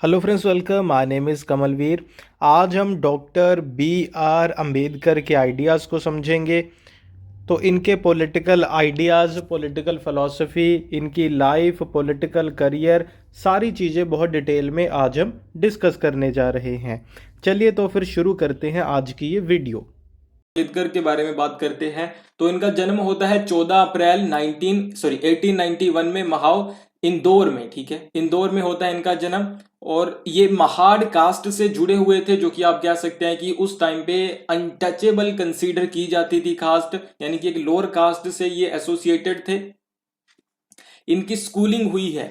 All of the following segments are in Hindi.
Hello friends, welcome. My name is Kamalveer. आज हम डॉक्टर B.R. अम्बेडकर के आइडियाज़ को समझेंगे। तो इनके पॉलिटिकल आइडियाज़, पॉलिटिकल फ़िलॉसफी, इनकी लाइफ, पॉलिटिकल करियर, सारी चीज़ें बहुत डिटेल में आज हम डिस्कस करने जा रहे हैं। चलिए तो फिर शुरू करते हैं आज की ये वीडियो। अम्बेडकर के बारे में बात करते हैं तो इनका जन्म होता है 14 अप्रैल 1891 में महाव इंदौर में। ठीक है, इंदौर में होता है इनका जन्म। और ये महाड़ कास्ट से जुड़े हुए थे, जो कि आप कह सकते हैं कि उस टाइम पे अनटचेबल कंसीडर की जाती थी कास्ट, यानी कि एक लोअर कास्ट से ये एसोसिएटेड थे। इनकी स्कूलिंग हुई है,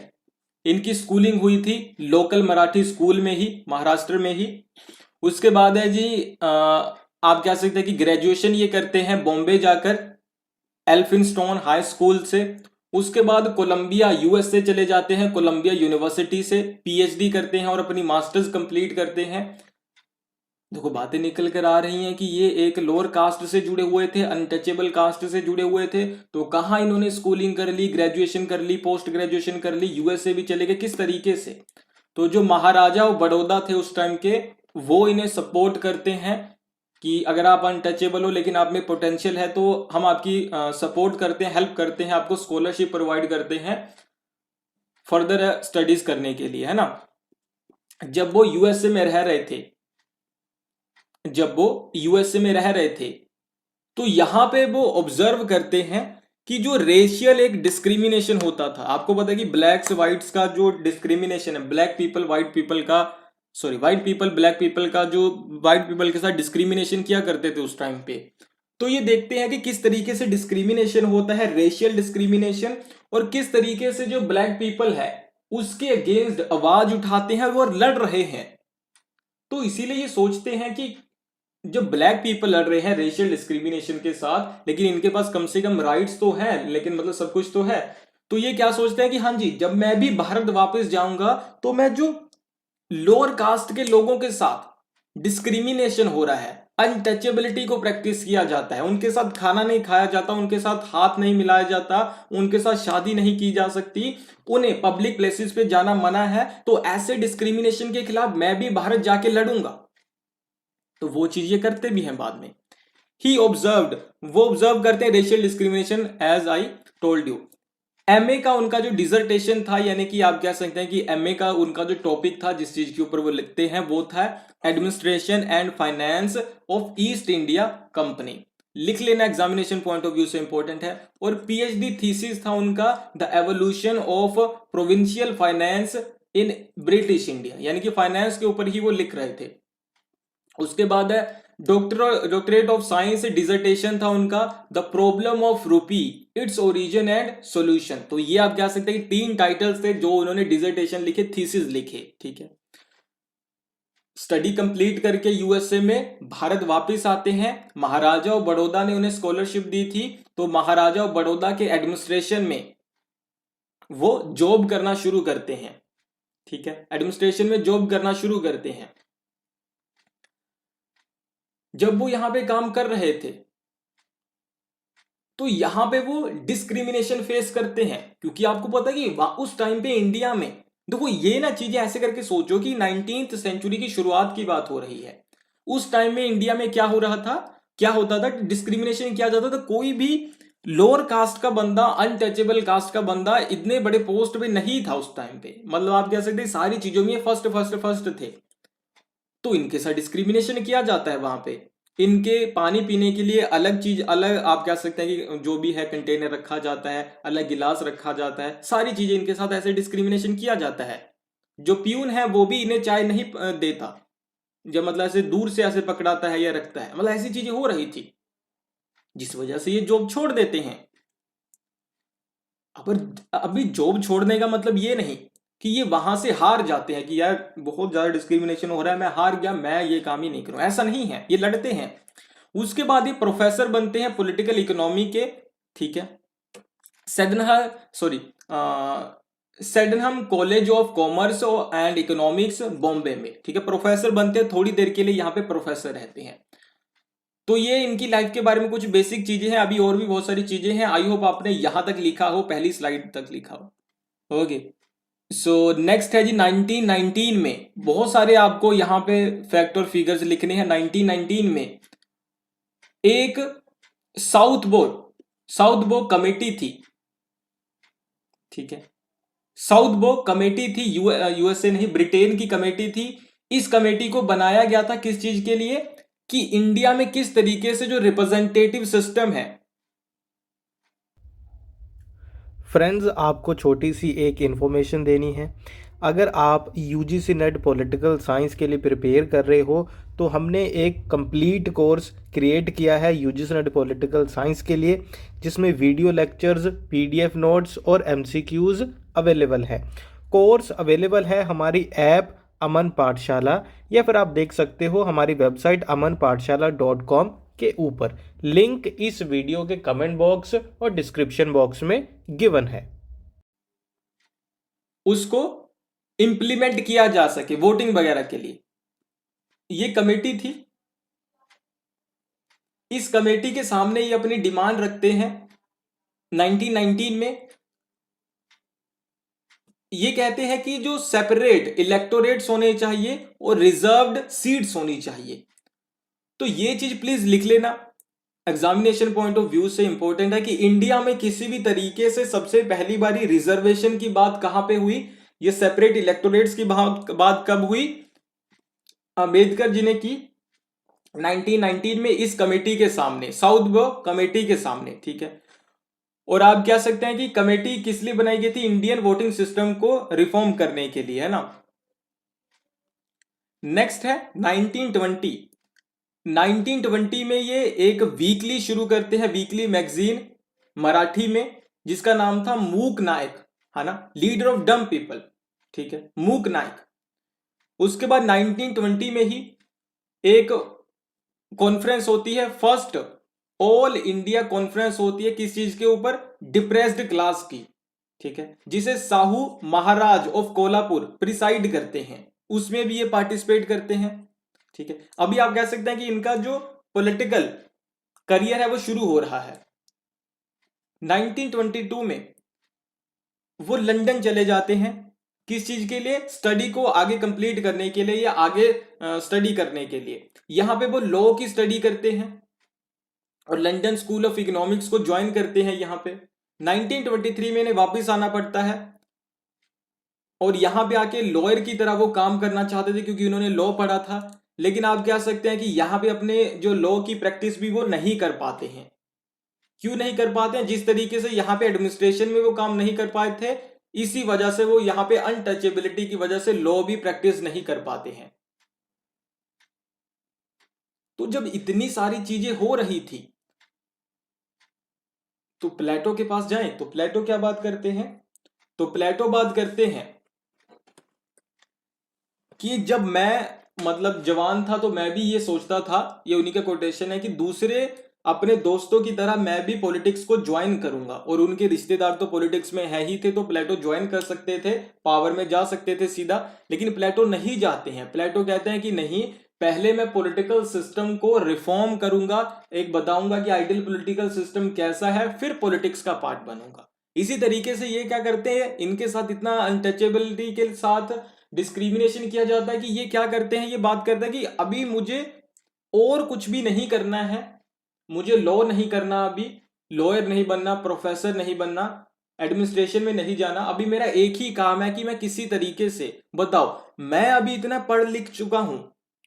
इनकी स्कूलिंग हुई थी लोकल मराठी स्कूल में ही, महाराष्ट्र में ही। उसके बाद है जी आप कह सकते हैं कि ग्रेजुएशन ये करते हैं बॉम्बे जाकर, एल्फिंस्टोन हाई स्कूल से। उसके बाद कोलंबिया यूएस से चले जाते हैं, कोलंबिया यूनिवर्सिटी से पीएचडी करते हैं और अपनी मास्टर्स कंप्लीट करते हैं। देखो बातें निकल कर आ रही हैं कि ये एक लोअर कास्ट से जुड़े हुए थे, अनटचेबल कास्ट से जुड़े हुए थे। तो कहाँ इन्होंने स्कूलिंग कर ली, ग्रेजुएशन कर ली, पोस्ट ग्रेजुएशन कर ली, यूएसए भी चले गए, किस तरीके से? तो जो महाराजा और बड़ौदा थे उस टाइम के, वो इन्हें सपोर्ट करते हैं कि अगर आप अनटचेबल हो लेकिन आप में पोटेंशियल है तो हम आपकी सपोर्ट करते हैं, हेल्प करते हैं, आपको स्कॉलरशिप प्रोवाइड करते हैं फर्दर स्टडीज करने के लिए, है ना। जब वो यूएसए में रह रहे थे, जब वो यूएसए में रह रहे थे तो यहां पे वो ऑब्जर्व करते हैं कि जो रेशियल एक डिस्क्रिमिनेशन होता था, आपको पता है कि ब्लैक्स व्हाइट्स का जो डिस्क्रिमिनेशन है, ब्लैक पीपल व्हाइट पीपल का, sorry white people black people का, जो व्हाइट पीपल के साथ डिस्क्रिमिनेशन किया करते थे उस टाइम पे। तो ये देखते हैं कि किस तरीके से डिस्क्रिमिनेशन होता है, रेशियल डिस्क्रिमिनेशन, और किस तरीके से जो ब्लैक पीपल है उसके अगेंस्ट आवाज उठाते हैं वो लड़ रहे हैं। तो इसीलिए ये सोचते हैं कि जो ब्लैक पीपल लड़ रहे हैं रेशियल डिस्क्रिमिनेशन के साथ, लेकिन इनके पास कम से कम राइट्स तो हैं, लेकिन मतलब सब कुछ तो है। तो ये क्या सोचते हैं कि हाँ जी, जब मैं भी भारत वापस जाऊंगा तो मैं जो लोअर कास्ट के लोगों के साथ डिस्क्रिमिनेशन हो रहा है, अनटचेबिलिटी को प्रैक्टिस किया जाता है, उनके साथ खाना नहीं खाया जाता, उनके साथ हाथ नहीं मिलाया जाता, उनके साथ शादी नहीं की जा सकती, उन्हें पब्लिक प्लेसेस पे जाना मना है, तो ऐसे डिस्क्रिमिनेशन के खिलाफ मैं भी भारत जाके लड़ूंगा। तो वो चीज ये करते भी हैं बाद में। ही ऑब्जर्व्ड, वो ऑब्जर्व करते हैं racial discrimination, as I told you. MA का उनका जो डिजर्टेशन था, यानी कि आप कह सकते हैं कि एमए का उनका जो टॉपिक था, जिस चीज के ऊपर वो लिखते हैं, वो था administration and finance of east India company. लिख लेना, एग्जामिनेशन पॉइंट ऑफ व्यू से इंपॉर्टेंट है। और पीएचडी थीसिस था उनका the evolution of provincial finance in British India, यानी कि फाइनेंस के ऊपर ही वो लिख रहे थे। उसके बाद है डॉक्टरेट ऑफ साइंस डिजर्टेशन था उनका द प्रॉब्लम ऑफ रूपी, इट्स ओरिजिन एंड सॉल्यूशन। तो ये आप कह सकते हैं कि 3 टाइटल्स थे जो उन्होंने डिजर्टेशन लिखे, थीसिस लिखे। ठीक है, स्टडी कंप्लीट करके यूएसए में भारत वापस आते हैं। महाराजा और बड़ौदा ने उन्हें स्कॉलरशिप दी थी, तो महाराजा और बड़ौदा के एडमिनिस्ट्रेशन में वो जॉब करना शुरू करते हैं। ठीक है, एडमिनिस्ट्रेशन में जॉब करना शुरू करते हैं। जब वो यहां पे काम कर रहे थे तो यहां पे वो डिस्क्रिमिनेशन फेस करते हैं, क्योंकि आपको पता है कि उस टाइम पे इंडिया में, देखो ये ना चीजें ऐसे करके सोचो कि 19th सेंचुरी की शुरुआत की बात हो रही है। उस टाइम में इंडिया में क्या हो रहा था, क्या होता था, डिस्क्रिमिनेशन किया जाता था। कोई भी लोअर कास्ट का बंदा, अनटचेबल कास्ट का बंदा इतने बड़े पोस्ट पे नहीं था उस टाइम पे, मतलब आप कह सकते हैं सारी चीजों में फर्स्ट फर्स्ट फर्स्ट थे। तो इनके साथ डिस्क्रिमिनेशन किया जाता है वहां पे। इनके पानी पीने के लिए अलग चीज, अलग आप कह सकते हैं कि जो भी है कंटेनर रखा जाता है, अलग गिलास रखा जाता है, सारी चीजें इनके साथ ऐसे डिस्क्रिमिनेशन किया जाता है। जो प्यून है वो भी इन्हें चाय नहीं देता, जब मतलब ऐसे दूर से ऐसे पकड़ाता है या रखता है, मतलब ऐसी चीजें हो रही थी, जिस वजह से ये जॉब छोड़ देते हैं। अब अभी जॉब छोड़ने का मतलब ये नहीं कि ये वहां से हार जाते हैं कि यार बहुत ज्यादा डिस्क्रिमिनेशन हो रहा है, मैं हार गया, मैं ये काम ही नहीं करूं, ऐसा नहीं है, ये लड़ते हैं। उसके बाद ये प्रोफेसर बनते हैं पॉलिटिकल इकोनॉमी के। ठीक है, Sydenham, sorry, Sydenham college of commerce and economics Bombay में। ठीक है, प्रोफेसर बनते हैं, थोड़ी देर के लिए यहाँ पे प्रोफेसर रहते हैं। तो ये इनकी लाइफ के बारे में कुछ बेसिक चीजें हैं, अभी और भी बहुत सारी चीजें हैं। आई होप आपने यहां तक लिखा हो, पहली स्लाइड तक लिखा हो। ओके, सो नेक्स्ट है जी 1919 में, बहुत सारे आपको यहाँ पे फैक्ट और फिगर्स लिखने हैं। 1919 में एक साउथ बो साउथ बो कमेटी थी, ठीक है। साउथ बो कमेटी थी, यूएसए नहीं, ब्रिटेन की कमेटी थी। इस कमेटी को बनाया गया था किस चीज के लिए, कि इंडिया में किस तरीके से जो रिप्रेजेंटेटिव सिस्टम है। फ्रेंड्स, आपको छोटी सी एक इन्फॉर्मेशन देनी है। अगर आप यूजीसी नेट पॉलिटिकल साइंस के लिए प्रिपेयर कर रहे हो तो हमने एक कंप्लीट कोर्स क्रिएट किया है यूजीसी नेट पॉलिटिकल साइंस के लिए, जिसमें वीडियो लेक्चर्स, पीडीएफ नोट्स और एमसीक्यूज अवेलेबल है। कोर्स अवेलेबल है हमारी ऐप अमन पाठशाला, या फिर आप देख सकते हो हमारी वेबसाइट amanpathshala.com के ऊपर। लिंक इस वीडियो के कमेंट बॉक्स और डिस्क्रिप्शन बॉक्स में गिवन है। उसको इंप्लीमेंट किया जा सके वोटिंग वगैरह के लिए, ये कमेटी थी। इस कमेटी के सामने ये अपनी डिमांड रखते हैं 1919 में। ये कहते हैं कि जो सेपरेट इलेक्टोरेट्स होने चाहिए और रिजर्व्ड सीट्स होनी चाहिए। तो ये चीज प्लीज लिख लेना, एग्जामिनेशन पॉइंट ऑफ व्यू से इंपॉर्टेंट है कि इंडिया में किसी भी तरीके से सबसे पहली बारी रिजर्वेशन की बात कहां पे हुई, ये सेपरेट इलेक्टोरेट्स की बात कब हुई, अंबेडकर जी ने की 1919 में इस कमेटी के सामने, साउथ बो कमेटी के सामने, ठीक है। और आप कह सकते हैं कि कमेटी किस लिए बनाई गई थी, इंडियन वोटिंग सिस्टम को रिफॉर्म करने के लिए, है ना। नेक्स्ट है 1920। 1920 में ये एक वीकली शुरू करते हैं, वीकली मैगजीन मराठी में, जिसका नाम था मूक नायक, है ना, लीडर ऑफ डम पीपल, ठीक है, मूक नायक। उसके बाद 1920 में ही एक कॉन्फ्रेंस होती है, फर्स्ट ऑल इंडिया कॉन्फ्रेंस होती है, किस चीज के ऊपर, डिप्रेस्ड क्लास की, ठीक है, जिसे साहू महाराज ऑफ कोल्हापुर प्रिसाइड करते हैं, उसमें भी ये पार्टिसिपेट करते हैं, ठीक है। अभी आप कह सकते हैं कि इनका जो पॉलिटिकल करियर है वो शुरू हो रहा है। 1922 में वो लंदन चले जाते हैं, किस चीज के लिए, स्टडी को आगे कंप्लीट करने के लिए या आगे स्टडी करने के लिए। यहां पे वो लॉ की स्टडी करते हैं और लंदन स्कूल ऑफ इकोनॉमिक्स को ज्वाइन करते हैं यहां पे। 1923 में इन्हें वापस आना पड़ता है और यहां पे आके लॉयर की तरह वो काम करना चाहते थे, क्योंकि उन्होंने लॉ पढ़ा था। लेकिन आप कह सकते हैं कि यहां पे अपने जो लॉ की प्रैक्टिस भी वो नहीं कर पाते हैं। क्यों नहीं कर पाते हैं, जिस तरीके से यहां पे एडमिनिस्ट्रेशन में वो काम नहीं कर पाए थे, इसी वजह से वो यहां पे अनटचेबिलिटी की वजह से लॉ भी प्रैक्टिस नहीं कर पाते हैं। तो जब इतनी सारी चीजें हो रही थी तो प्लेटो के पास जाएं, तो प्लेटो क्या बात करते हैं, तो प्लेटो बात करते हैं कि जब मैं मतलब जवान था तो मैं भी ये सोचता था, ये उन्हीं का कोटेशन है, कि दूसरे अपने दोस्तों की तरह मैं भी पॉलिटिक्स को ज्वाइन करूंगा। और उनके रिश्तेदार तो पॉलिटिक्स में है ही थे, तो प्लेटो ज्वाइन कर सकते थे, पावर में जा सकते थे सीधा। लेकिन प्लेटो नहीं जाते हैं, प्लेटो कहते हैं कि नहीं, पहले मैं पॉलिटिकल सिस्टम को रिफॉर्म करूंगा, एक बताऊंगा कि आइडियल पॉलिटिकल सिस्टम कैसा है, फिर पॉलिटिक्स का पार्ट बनूंगा। इसी तरीके से ये क्या करते हैं, इनके साथ इतना अनटचेबिलिटी के साथ डिस्क्रिमिनेशन किया जाता है कि ये क्या करते हैं, ये बात करते हैं कि अभी मुझे और कुछ भी नहीं करना है, मुझे लॉ नहीं करना, अभी लॉयर नहीं बनना, प्रोफेसर नहीं बनना, एडमिनिस्ट्रेशन में नहीं जाना। अभी मेरा एक ही काम है कि मैं किसी तरीके से, बताओ, मैं अभी इतना पढ़ लिख चुका हूं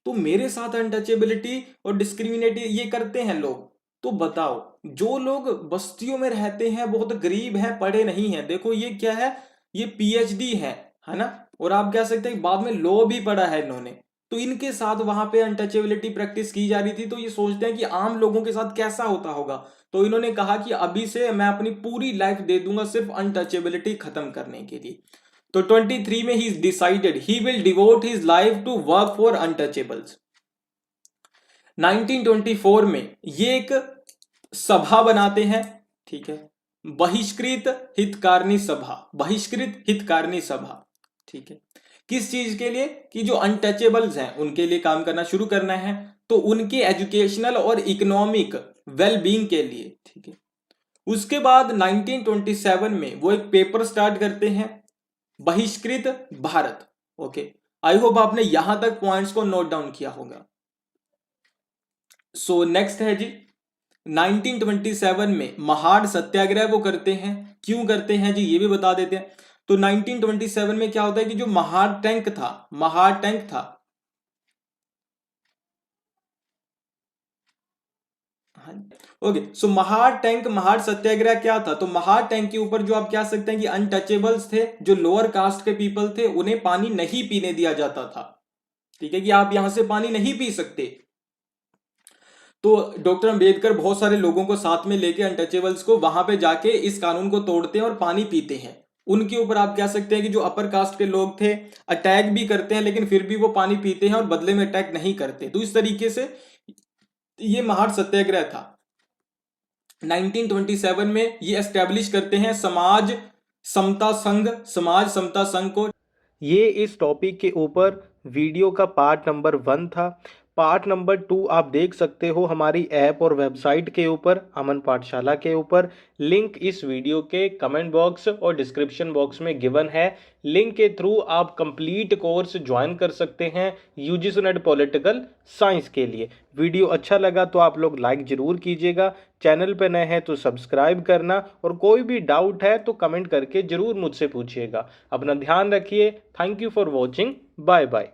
तो मेरे साथ अनटचेबिलिटी और डिस्क्रिमिनेट ये करते हैं लोग। तो बताओ, जो लोग बस्तियों में रहते हैं, बहुत गरीब हैं, पढ़े नहीं हैं, देखो ये क्या है, ये पीएचडी है ना, और आप कह सकते हैं बाद में लॉ भी पढ़ा है इन्होंने, तो इनके साथ वहां पे अनटचेबिलिटी प्रैक्टिस की जा रही थी। तो ये सोचते हैं कि आम लोगों के साथ कैसा होता होगा। तो इन्होंने कहा कि अभी से मैं अपनी पूरी लाइफ दे दूंगा सिर्फ अनटचेबिलिटी खत्म करने के लिए। तो 23 में ही decided he will devote his life to work for untouchables. 1924 में ये एक सभा बनाते हैं, ठीक है, बहिष्कृत हितकारिणी सभा, बहिष्कृत हितकारिणी सभा, ठीक है। किस चीज के लिए, कि जो अनटचेबल्स हैं उनके लिए काम करना शुरू करना है, तो उनके एजुकेशनल और इकोनॉमिक वेलबींग के लिए, ठीक है। उसके बाद 1927 में वो एक पेपर स्टार्ट करते हैं, बहिष्कृत भारत। ओके, आई होप आपने यहां तक पॉइंट्स को नोट डाउन किया होगा। सो नेक्स्ट है जी, 1927 में महाड़ सत्याग्रह वो करते हैं। क्यों करते हैं जी, ये भी बता देते हैं। तो 1927 में क्या होता है कि जो महाड़ टैंक था, महाड़ टैंक था, ओके, सो महाड़ टैंक, महाड़ सत्याग्रह क्या था, तो महाड़ टैंक के ऊपर जो आप कह सकते हैं कि अनटचेबल्स थे, जो लोअर कास्ट के पीपल थे, उन्हें पानी नहीं पीने दिया जाता था। ठीक है, कि आप यहां से पानी नहीं पी सकते। तो डॉक्टर अंबेडकर बहुत सारे लोगों को साथ में लेके, अनटचेबल्स को, वहां पे जाके इस कानून को तोड़ते हैं और पानी पीते हैं। उनके ऊपर आप कह सकते हैं कि जो अपर कास्ट के लोग थे अटैक भी करते हैं, लेकिन फिर भी वो पानी पीते हैं और बदले में अटैक नहीं करते। तो इस तरीके से ये महाड़ सत्याग्रह था। 1927 में ये एस्टेब्लिश करते हैं समाज समता संघ, समाज समता संघ को। ये इस टॉपिक के ऊपर वीडियो का पार्ट नंबर 1 था। पार्ट नंबर 2 आप देख सकते हो हमारी ऐप और वेबसाइट के ऊपर, अमन पाठशाला के ऊपर। लिंक इस वीडियो के कमेंट बॉक्स और डिस्क्रिप्शन बॉक्स में गिवन है। लिंक के थ्रू आप कंप्लीट कोर्स ज्वाइन कर सकते हैं यूजीसी नेट पॉलिटिकल साइंस के लिए। वीडियो अच्छा लगा तो आप लोग लाइक ज़रूर कीजिएगा। चैनल पे नए हैं तो सब्सक्राइब करना, और कोई भी डाउट है तो कमेंट करके ज़रूर मुझसे पूछिएगा। अपना ध्यान रखिए। Thank you for watching. Bye bye.